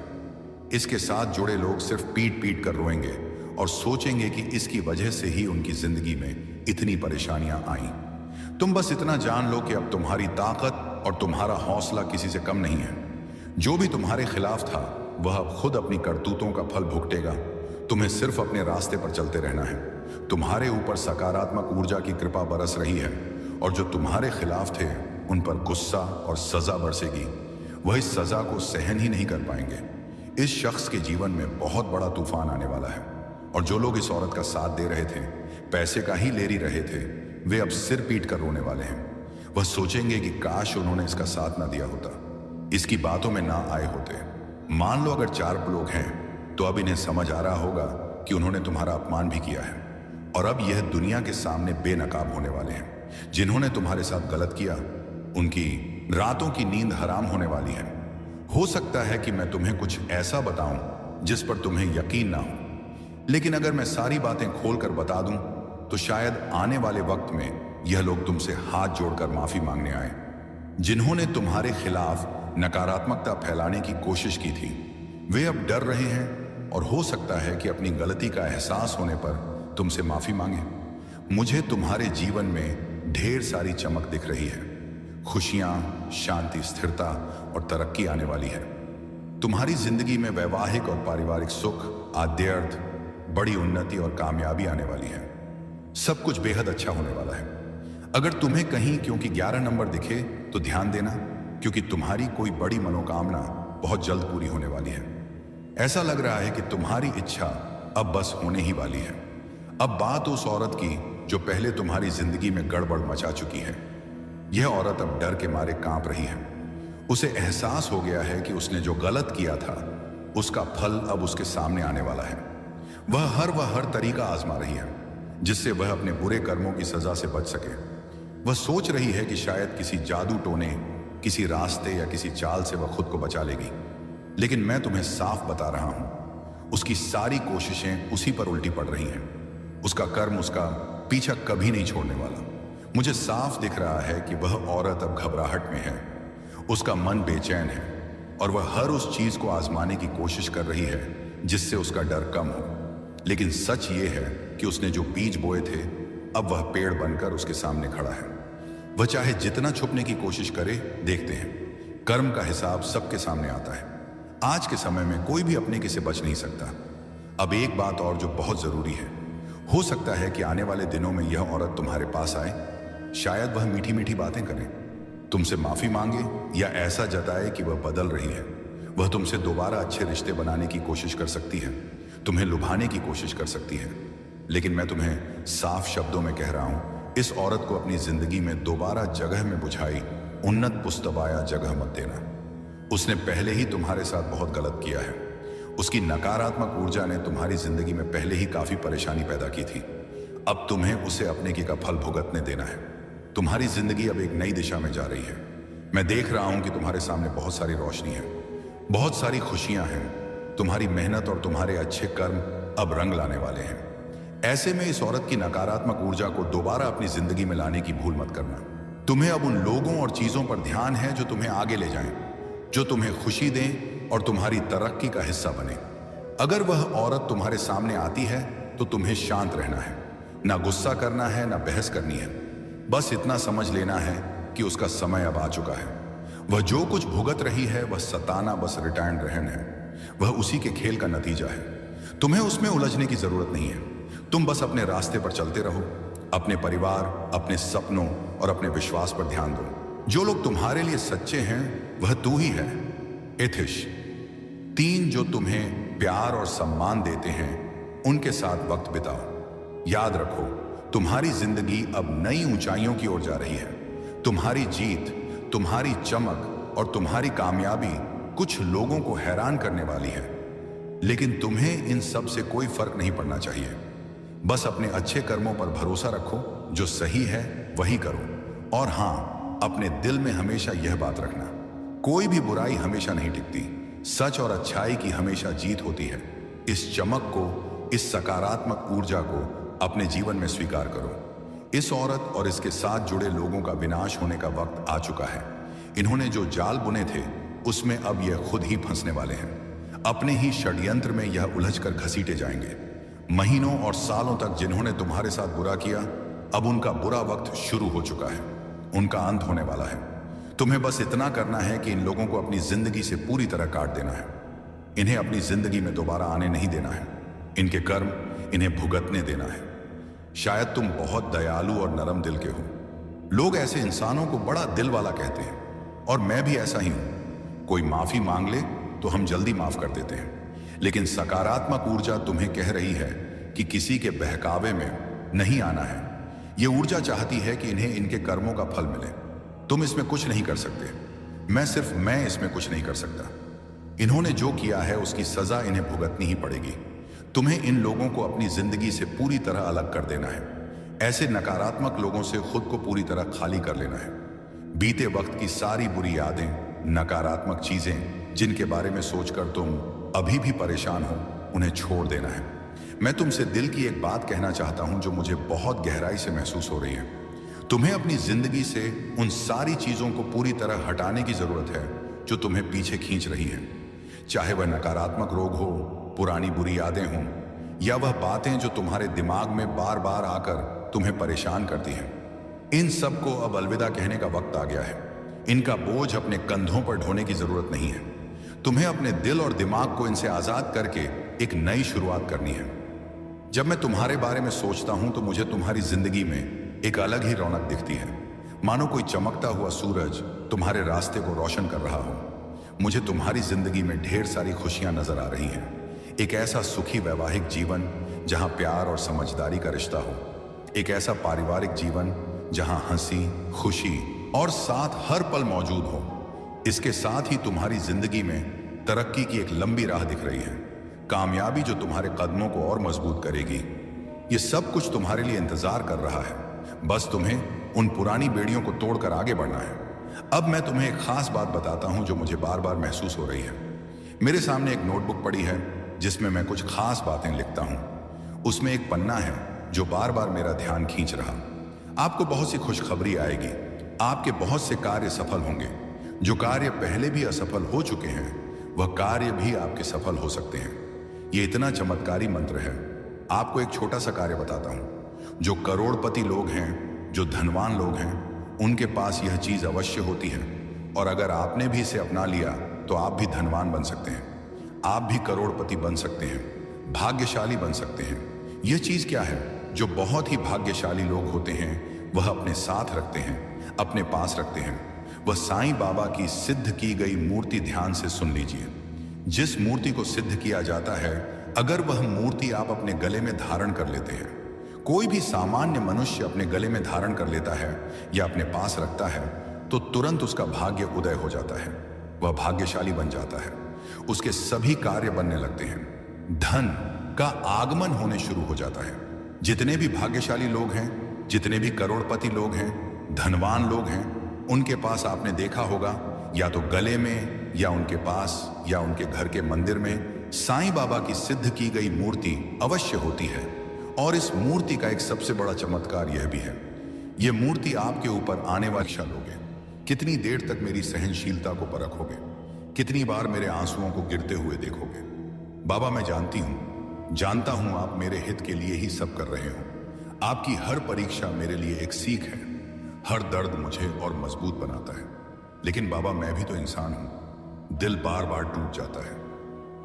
इसके साथ जुड़े लोग सिर्फ पीट पीट कर रोएंगे और सोचेंगे कि इसकी वजह से ही उनकी जिंदगी में इतनी परेशानियां आईं। तुम बस इतना जान लो कि अब तुम्हारी ताकत और तुम्हारा हौसला किसी से कम नहीं है। जो भी तुम्हारे खिलाफ था वह अब खुद अपनी करतूतों का फल भुगतेगा। तुम्हें सिर्फ अपने रास्ते पर चलते रहना है। तुम्हारे ऊपर सकारात्मक ऊर्जा की कृपा बरस रही है और जो तुम्हारे खिलाफ थे उन पर गुस्सा और सजा बरसेगी। वह इस सजा को सहन ही नहीं कर पाएंगे। इस शख्स के जीवन में बहुत बड़ा तूफान आने वाला है और जो लोग इस औरत का साथ दे रहे थे, पैसे का ही लेरी रहे थे, वे अब सिर पीट कर रोने वाले हैं। वह सोचेंगे कि काश उन्होंने इसका साथ ना दिया होता, इसकी बातों में ना आए होते। मान लो अगर 4 लोग हैं तो अब इन्हें समझ आ रहा होगा कि उन्होंने तुम्हारा अपमान भी किया है और अब यह दुनिया के सामने बेनकाब होने वाले हैं। जिन्होंने तुम्हारे साथ गलत किया उनकी रातों की नींद हराम होने वाली है। हो सकता है कि मैं तुम्हें कुछ ऐसा बताऊं जिस पर तुम्हें यकीन ना हो, लेकिन अगर मैं सारी बातें खोलकर बता दूं तो शायद आने वाले वक्त में यह लोग तुमसे हाथ जोड़कर माफी मांगने आए। जिन्होंने तुम्हारे खिलाफ नकारात्मकता फैलाने की कोशिश की थी, वे अब डर रहे हैं और हो सकता है कि अपनी गलती का एहसास होने पर तुमसे माफी मांगे। मुझे तुम्हारे जीवन में ढेर सारी चमक दिख रही है। खुशियां, शांति, स्थिरता और तरक्की आने वाली है। तुम्हारी जिंदगी में वैवाहिक और पारिवारिक सुख, आद्यर्थ, बड़ी उन्नति और कामयाबी आने वाली है। सब कुछ बेहद अच्छा होने वाला है। अगर तुम्हें कहीं क्योंकि 11 नंबर दिखे तो ध्यान देना, क्योंकि तुम्हारी कोई बड़ी मनोकामना बहुत जल्द पूरी होने वाली है। ऐसा लग रहा है कि तुम्हारी इच्छा अब बस होने ही वाली है। अब बात उस औरत की जो पहले तुम्हारी जिंदगी में गड़बड़ मचा चुकी है। यह औरत अब डर के मारे कांप रही है। उसे एहसास हो गया है कि उसने जो गलत किया था उसका फल अब उसके सामने आने वाला है। वह हर तरीका आजमा रही है जिससे वह अपने बुरे कर्मों की सजा से बच सके। वह सोच रही है कि शायद किसी जादू टोने, किसी रास्ते या किसी चाल से वह खुद को बचा लेगी, लेकिन मैं तुम्हें साफ बता रहा हूं, उसकी सारी कोशिशें उसी पर उल्टी पड़ रही हैं। उसका कर्म उसका पीछा कभी नहीं छोड़ने वाला। मुझे साफ दिख रहा है कि वह औरत अब घबराहट में है। उसका मन बेचैन है और वह हर उस चीज को आजमाने की कोशिश कर रही है जिससे उसका डर कम हो। लेकिन सच ये है कि उसने जो बीज बोए थे अब वह पेड़ बनकर उसके सामने खड़ा है। वह चाहे जितना छुपने की कोशिश करे, देखते हैं कर्म का हिसाब सबके सामने आता है। आज के समय में कोई भी अपने किसे बच नहीं सकता। अब एक बात और जो बहुत जरूरी है, हो सकता है कि आने वाले दिनों में यह औरत तुम्हारे पास आए। शायद वह मीठी मीठी बातें करे, तुमसे माफी मांगे या ऐसा जताए कि वह बदल रही है। वह तुमसे दोबारा अच्छे रिश्ते बनाने की कोशिश कर सकती है, तुम्हें लुभाने की कोशिश कर सकती है। लेकिन मैं तुम्हें साफ शब्दों में कह रहा हूं, इस औरत को अपनी जिंदगी में दोबारा जगह में बुझाई उन्नत पुस्तबाया जगह मत देना। उसने पहले ही तुम्हारे साथ बहुत गलत किया है। उसकी नकारात्मक ऊर्जा ने तुम्हारी जिंदगी में पहले ही काफी परेशानी पैदा की थी। अब तुम्हें उसे अपने की का फल भुगतने देना है। तुम्हारी जिंदगी अब एक नई दिशा में जा रही है। मैं देख रहा हूं कि तुम्हारे सामने बहुत सारी रोशनी है, बहुत सारी खुशियां हैं। तुम्हारी मेहनत और तुम्हारे अच्छे कर्म अब रंग लाने वाले हैं। ऐसे में इस औरत की नकारात्मक ऊर्जा को दोबारा अपनी जिंदगी में लाने की भूल मत करना। तुम्हें अब उन लोगों और चीजों पर ध्यान है जो तुम्हें आगे ले जाएं, जो तुम्हें खुशी दें और तुम्हारी तरक्की का हिस्सा बने। अगर वह औरत तुम्हारे सामने आती है तो तुम्हें शांत रहना है, ना गुस्सा करना है, ना बहस करनी है। बस इतना समझ लेना है कि उसका समय अब आ चुका है। वह जो कुछ भुगत रही है वह सताना बस रिटायर्ड रहन है। वह उसी के खेल का नतीजा है। तुम्हें उसमें उलझने की जरूरत नहीं है। तुम बस अपने रास्ते पर चलते रहो। अपने परिवार, अपने सपनों और अपने विश्वास पर ध्यान दो। जो लोग तुम्हारे लिए सच्चे हैं वह तू ही है। एथिश 3 जो तुम्हें प्यार और सम्मान देते हैं उनके साथ वक्त बिताओ। याद रखो, तुम्हारी जिंदगी अब नई ऊंचाइयों की ओर जा रही है। तुम्हारी जीत, तुम्हारी चमक और तुम्हारी कामयाबी कुछ लोगों को हैरान करने वाली है, लेकिन तुम्हें इन सब से कोई फर्क नहीं पड़ना चाहिए। बस अपने अच्छे कर्मों पर भरोसा रखो। जो सही है वही करो। और हां, अपने दिल में हमेशा यह बात रखना, कोई भी बुराई हमेशा नहीं टिकती। सच और अच्छाई की हमेशा जीत होती है। इस चमक को, इस सकारात्मक ऊर्जा को अपने जीवन में स्वीकार करो। इस औरत और इसके साथ जुड़े लोगों का विनाश होने का वक्त आ चुका है। इन्होंने जो जाल बुने थे उसमें अब यह खुद ही फंसने वाले हैं। अपने ही षड्यंत्र में यह उलझकर घसीटे जाएंगे। महीनों और सालों तक जिन्होंने तुम्हारे साथ बुरा किया, अब उनका बुरा वक्त शुरू हो चुका है। उनका अंत होने वाला है। तुम्हें बस इतना करना है कि इन लोगों को अपनी जिंदगी से पूरी तरह काट देना है। इन्हें अपनी जिंदगी में दोबारा आने नहीं देना है। इनके कर्म इन्हें भुगतने देना है। शायद तुम बहुत दयालु और नरम दिल के हो। लोग ऐसे इंसानों को बड़ा दिल वाला कहते हैं, और मैं भी ऐसा ही हूं। कोई माफी मांग ले तो हम जल्दी माफ कर देते हैं, लेकिन सकारात्मक ऊर्जा तुम्हें कह रही है कि किसी के बहकावे में नहीं आना है। यह ऊर्जा चाहती है कि इन्हें इनके कर्मों का फल मिले। तुम इसमें कुछ नहीं कर सकते। मैं इसमें कुछ नहीं कर सकता। इन्होंने जो किया है उसकी सजा इन्हें भुगतनी ही पड़ेगी। तुम्हें इन लोगों को अपनी जिंदगी से पूरी तरह अलग कर देना है। ऐसे नकारात्मक लोगों से खुद को पूरी तरह खाली कर लेना है। बीते वक्त की सारी बुरी यादें, नकारात्मक चीजें जिनके बारे में सोचकर तुम अभी भी परेशान हो, उन्हें छोड़ देना है। मैं तुमसे दिल की एक बात कहना चाहता हूं जो मुझे बहुत गहराई से महसूस हो रही है। तुम्हें अपनी जिंदगी से उन सारी चीजों को पूरी तरह हटाने की जरूरत है जो तुम्हें पीछे खींच रही हैं। चाहे वह नकारात्मक रोग हो, पुरानी बुरी यादें हों, या वह बातें जो तुम्हारे दिमाग में बार बार आकर तुम्हें परेशान करती हैं। इन सब को अब अलविदा कहने का वक्त आ गया है। इनका बोझ अपने कंधों पर ढोने की जरूरत नहीं है। तुम्हें अपने दिल और दिमाग को इनसे आजाद करके एक नई शुरुआत करनी है। जब मैं तुम्हारे बारे में सोचता हूं तो मुझे तुम्हारी जिंदगी में एक अलग ही रौनक दिखती है, मानो कोई चमकता हुआ सूरज तुम्हारे रास्ते को रोशन कर रहा हो। मुझे तुम्हारी जिंदगी में ढेर सारी खुशियां नजर आ रही हैं। एक ऐसा सुखी वैवाहिक जीवन जहां प्यार और समझदारी का रिश्ता हो। एक ऐसा पारिवारिक जीवन जहां हंसी, खुशी और साथ हर पल मौजूद हो। इसके साथ ही तुम्हारी जिंदगी में तरक्की की एक लंबी राह दिख रही है, कामयाबी जो तुम्हारे कदमों को और मजबूत करेगी। ये सब कुछ तुम्हारे लिए इंतजार कर रहा है। बस तुम्हें उन पुरानी बेड़ियों को तोड़कर आगे बढ़ना है। अब मैं तुम्हें एक खास बात बताता हूं जो मुझे बार बार महसूस हो रही है। मेरे सामने एक नोटबुक पड़ी है जिसमें मैं कुछ खास बातें लिखता हूं। उसमें एक पन्ना है जो बार बार मेरा ध्यान खींच रहा। आपको बहुत सी खुशखबरी आएगी। आपके बहुत से कार्य सफल होंगे। जो कार्य पहले भी असफल हो चुके हैं वह कार्य भी आपके सफल हो सकते हैं। यह इतना चमत्कारी मंत्र है। आपको एक छोटा सा कार्य बताता हूं। जो करोड़पति लोग हैं, जो धनवान लोग हैं, उनके पास यह चीज अवश्य होती है, और अगर आपने भी इसे अपना लिया तो आप भी धनवान बन सकते हैं। आप भी करोड़पति बन सकते हैं, भाग्यशाली बन सकते हैं। यह चीज क्या है? जो बहुत ही भाग्यशाली लोग होते हैं वह अपने साथ रखते हैं, अपने पास रखते हैं। वह साईं बाबा की सिद्ध की गई मूर्ति ध्यान से सुन लीजिए। जिस मूर्ति को सिद्ध किया जाता है, अगर वह मूर्ति आप अपने गले में धारण कर लेते हैं, कोई भी सामान्य मनुष्य अपने गले में धारण कर लेता है या अपने पास रखता है, तो तुरंत उसका भाग्य उदय हो जाता है। वह भाग्यशाली बन जाता है। उसके सभी कार्य बनने लगते हैं। धन का आगमन होने शुरू हो जाता है। जितने भी भाग्यशाली लोग हैं, जितने भी करोड़पति लोग हैं, धनवान लोग हैं, उनके पास आपने देखा होगा या तो गले में या उनके पास या उनके घर के मंदिर में साईं बाबा की सिद्ध की गई मूर्ति अवश्य होती है। और इस मूर्ति का एक सबसे बड़ा चमत्कार यह भी है, यह मूर्ति आपके ऊपर आने वाली लोगे। कितनी देर तक मेरी सहनशीलता को परखोगे? कितनी बार मेरे आंसुओं को गिरते हुए देखोगे? बाबा मैं जानता हूं आप मेरे हित के लिए ही सब कर रहे हो। आपकी हर परीक्षा मेरे लिए एक सीख है। हर दर्द मुझे और मजबूत बनाता है। लेकिन बाबा मैं भी तो इंसान हूं। दिल बार बार टूट जाता है,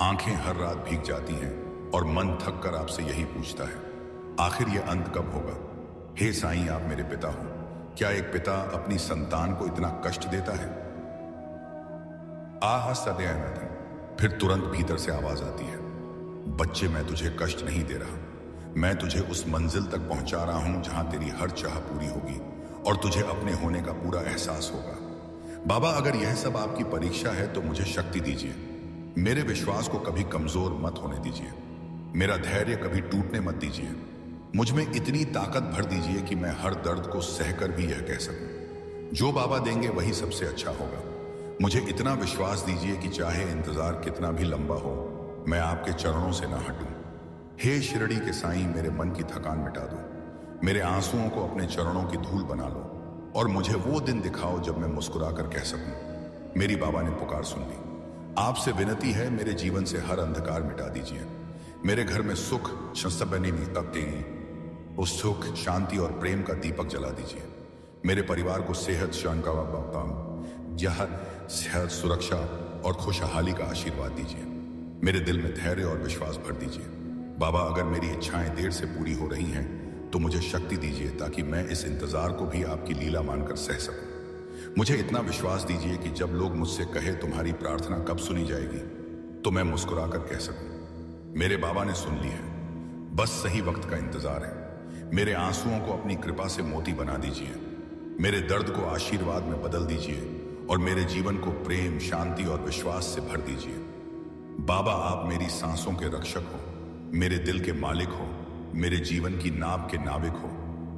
आंखें हर रात भीग जाती हैं और मन थक कर आपसे यही पूछता है, आखिर ये अंत कब होगा? हे साईं आप मेरे पिता हो। क्या एक पिता अपनी संतान को इतना कष्ट देता है? आह सदयानंदन। फिर तुरंत भीतर से आवाज आती है, बच्चे मैं तुझे कष्ट नहीं दे रहा, मैं तुझे उस मंजिल तक पहुंचा रहा हूं जहां तेरी हर चाह पूरी होगी और तुझे अपने होने का पूरा एहसास होगा। बाबा अगर यह सब आपकी परीक्षा है तो मुझे शक्ति दीजिए। मेरे विश्वास को कभी कमजोर मत होने दीजिए। मेरा धैर्य कभी टूटने मत दीजिए। मुझ में इतनी ताकत भर दीजिए कि मैं हर दर्द को सहकर भी यह कह सकूं, जो बाबा देंगे वही सबसे अच्छा होगा। मुझे इतना विश्वास दीजिए कि चाहे इंतजार कितना भी लंबा हो, मैं आपके चरणों से ना हटूं। हे शिरडी के साईं मेरे मन की थकान मिटा दो। मेरे आंसुओं को अपने चरणों की धूल बना लो और मुझे वो दिन दिखाओ जब मैं मुस्कुरा कर कह सकूं, मेरी बाबा ने पुकार सुन ली। आपसे विनती है मेरे जीवन से हर अंधकार मिटा दीजिए। मेरे घर में सुख उस सुख शांति और प्रेम का दीपक जला दीजिए। मेरे परिवार को सेहत सेहत सुरक्षा और खुशहाली का आशीर्वाद दीजिए। मेरे दिल में धैर्य और विश्वास भर दीजिए। बाबा अगर मेरी इच्छाएं देर से पूरी हो रही हैं तो मुझे शक्ति दीजिए ताकि मैं इस इंतजार को भी आपकी लीला मानकर सह सकूं। मुझे इतना विश्वास दीजिए कि जब लोग मुझसे कहे तुम्हारी प्रार्थना कब सुनी जाएगी, तो मैं मुस्कुराकर कह सकूं, मेरे बाबा ने सुन ली है, बस सही वक्त का इंतजार है। मेरे आंसुओं को अपनी कृपा से मोती बना दीजिए। मेरे दर्द को आशीर्वाद में बदल दीजिए और मेरे जीवन को प्रेम शांति और विश्वास से भर दीजिए। बाबा आप मेरी सांसों के रक्षक हो, मेरे दिल के मालिक हो, मेरे जीवन की नाव के नाविक हो।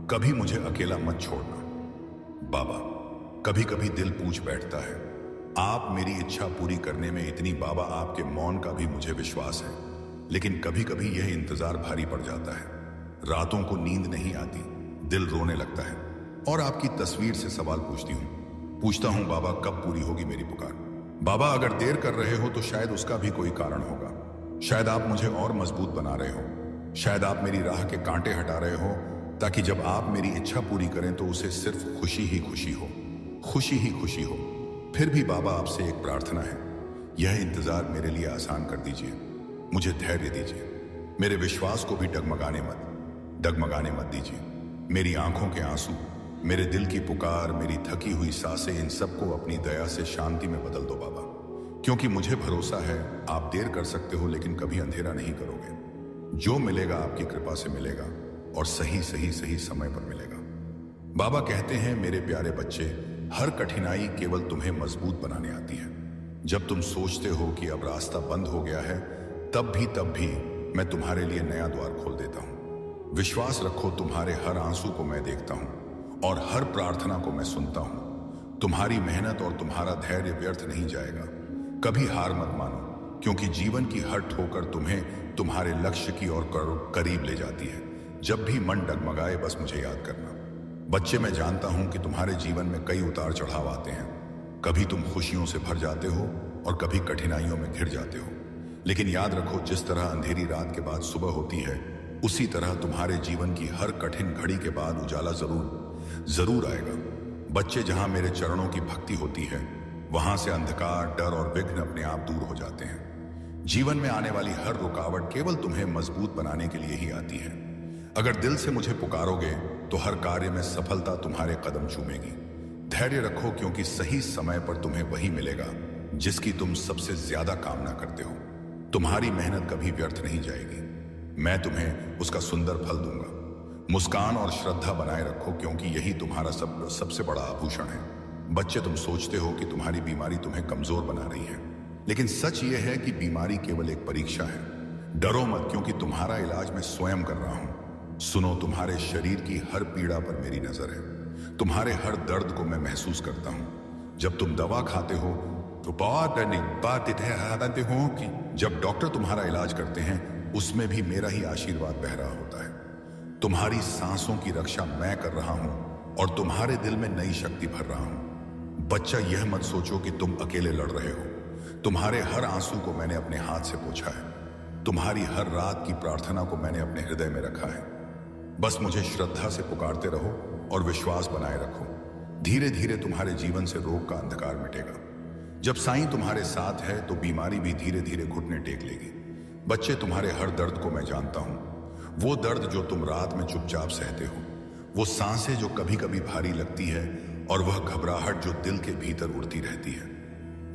कभी मुझे अकेला मत छोड़ना। बाबा कभी कभी दिल पूछ बैठता है, आप मेरी इच्छा पूरी करने में इतनी बाबा आपके मौन का भी मुझे विश्वास है, लेकिन कभी कभी यह इंतजार भारी पड़ जाता है। रातों को नींद नहीं आती, दिल रोने लगता है और आपकी तस्वीर से सवाल पूछता हूं बाबा कब पूरी होगी मेरी पुकार? बाबा अगर देर कर रहे हो तो शायद उसका भी कोई कारण होगा। शायद आप मुझे और मजबूत बना रहे हो। शायद आप मेरी राह के कांटे हटा रहे हो ताकि जब आप मेरी इच्छा पूरी करें तो उसे सिर्फ खुशी ही खुशी हो, खुशी ही खुशी हो। फिर भी बाबा आपसे एक प्रार्थना है, यह इंतजार मेरे लिए आसान कर दीजिए। मुझे धैर्य दीजिए। मेरे विश्वास को भी डगमगाने मत दीजिए। मेरी आंखों के आंसू, मेरे दिल की पुकार, मेरी थकी हुई सांसें, इन सबको अपनी दया से शांति में बदल दो बाबा। क्योंकि मुझे भरोसा है आप देर कर सकते हो लेकिन कभी अंधेरा नहीं करोगे। जो मिलेगा आपकी कृपा से मिलेगा और सही समय पर मिलेगा। बाबा कहते हैं मेरे प्यारे बच्चे, हर कठिनाई केवल तुम्हें मजबूत बनाने आती है। जब तुम सोचते हो कि अब रास्ता बंद हो गया है, तब भी मैं तुम्हारे लिए नया द्वार खोल देता हूं। विश्वास रखो, तुम्हारे हर आंसू को मैं देखता हूं और हर प्रार्थना को मैं सुनता हूं। तुम्हारी मेहनत और तुम्हारा धैर्य व्यर्थ नहीं जाएगा। कभी हार मत मानो, क्योंकि जीवन की हर ठोकर तुम्हें तुम्हारे लक्ष्य की ओर करीब ले जाती है। जब भी मन डगमगाए बस मुझे याद करना। बच्चे मैं जानता हूं कि तुम्हारे जीवन में कई उतार चढ़ाव आते हैं। कभी तुम खुशियों से भर जाते हो और कभी कठिनाइयों में घिर जाते हो, लेकिन याद रखो जिस तरह अंधेरी रात के बाद सुबह होती है, उसी तरह तुम्हारे जीवन की हर कठिन घड़ी के बाद उजाला जरूर आएगा। बच्चे जहां मेरे चरणों की भक्ति होती है, वहां से अंधकार, डर और विघ्न अपने आप दूर हो जाते हैं। जीवन में आने वाली हर रुकावट केवल तुम्हें मजबूत बनाने के लिए ही आती है। अगर दिल से मुझे पुकारोगे तो हर कार्य में सफलता तुम्हारे कदम चूमेगी। धैर्य रखो, क्योंकि सही समय पर तुम्हें वही मिलेगा जिसकी तुम सबसे ज्यादा कामना करते हो। तुम्हारी मेहनत कभी व्यर्थ नहीं जाएगी। मैं तुम्हें उसका सुंदर फल दूंगा। मुस्कान और श्रद्धा बनाए रखो, क्योंकि यही तुम्हारा सबसे बड़ा आभूषण है। बच्चे, तुम सोचते हो कि तुम्हारी बीमारी तुम्हें कमजोर बना रही है, लेकिन सच यह है कि बीमारी केवल एक परीक्षा है। डरो मत, क्योंकि तुम्हारा इलाज मैं स्वयं कर रहा हूं। सुनो, तुम्हारे शरीर की हर पीड़ा पर मेरी नजर है। तुम्हारे हर दर्द को मैं महसूस करता हूं। जब तुम दवा खाते हो तो बात हो कि जब डॉक्टर तुम्हारा इलाज करते हैं उसमें भी मेरा ही आशीर्वाद बह रहा होता है। तुम्हारी सांसों की रक्षा मैं कर रहा हूं और तुम्हारे दिल में नई शक्ति भर रहा हूं। बच्चा, यह मत सोचो कि तुम अकेले लड़ रहे हो। तुम्हारे हर आंसू को मैंने अपने हाथ से पोंछा है। तुम्हारी हर रात की प्रार्थना को मैंने अपने हृदय में रखा है। बस मुझे श्रद्धा से पुकारते रहो और विश्वास बनाए रखो। धीरे धीरे तुम्हारे जीवन से रोग का अंधकार मिटेगा। जब साईं तुम्हारे साथ है तो बीमारी भी धीरे धीरे घुटने टेक लेगी। बच्चे, तुम्हारे हर दर्द को मैं जानता हूं। वो दर्द जो तुम रात में चुपचाप सहते हो, वो सांसें जो कभी कभी भारी लगती है, और वह घबराहट जो दिल के भीतर उड़ती रहती है।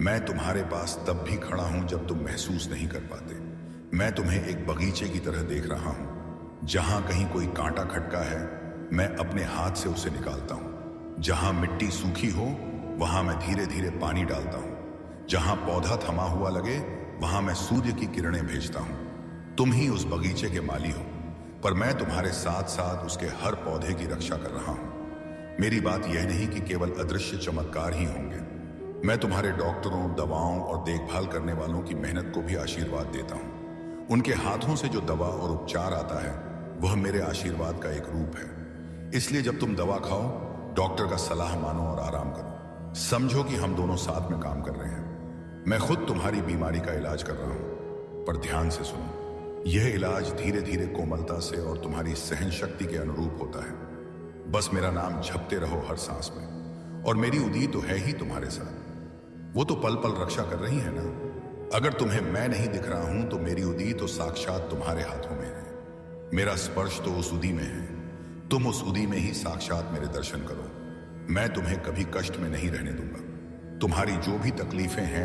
मैं तुम्हारे पास तब भी खड़ा हूं जब तुम महसूस नहीं कर पाते। मैं तुम्हें एक बगीचे की तरह देख रहा हूं। जहां कहीं कोई कांटा खटका है, मैं अपने हाथ से उसे निकालता हूं। जहां मिट्टी सूखी हो, वहां मैं धीरे धीरे पानी डालता हूं। जहां पौधा थमा हुआ लगे, वहां मैं सूर्य की किरणें भेजता हूं। तुम ही उस बगीचे के माली हो, पर मैं तुम्हारे साथ साथ उसके हर पौधे की रक्षा कर रहा हूं। मेरी बात यह नहीं कि केवल अदृश्य चमत्कार ही होंगे। मैं तुम्हारे डॉक्टरों, दवाओं और देखभाल करने वालों की मेहनत को भी आशीर्वाद देता हूं। उनके हाथों से जो दवा और उपचार आता है, वह मेरे आशीर्वाद का एक रूप है। इसलिए जब तुम दवा खाओ, डॉक्टर का सलाह मानो और आराम करो। समझो कि हम दोनों साथ में काम कर रहे हैं। मैं खुद तुम्हारी बीमारी का इलाज कर रहा हूं, पर ध्यान से सुनो। यह इलाज धीरे धीरे कोमलता से और तुम्हारी सहन शक्ति के अनुरूप होता है। बस मेरा नाम जपते रहो हर सांस में, और मेरी उदी तो है ही तुम्हारे साथ। वो तो पल पल रक्षा कर रही है ना। अगर तुम्हें मैं नहीं दिख रहा हूं तो मेरी उदी तो साक्षात तुम्हारे हाथों में है। मेरा स्पर्श तो उस उदी में है। तुम उस उदी में ही साक्षात मेरे दर्शन करो। मैं तुम्हें कभी कष्ट में नहीं रहने दूंगा। तुम्हारी जो भी तकलीफें हैं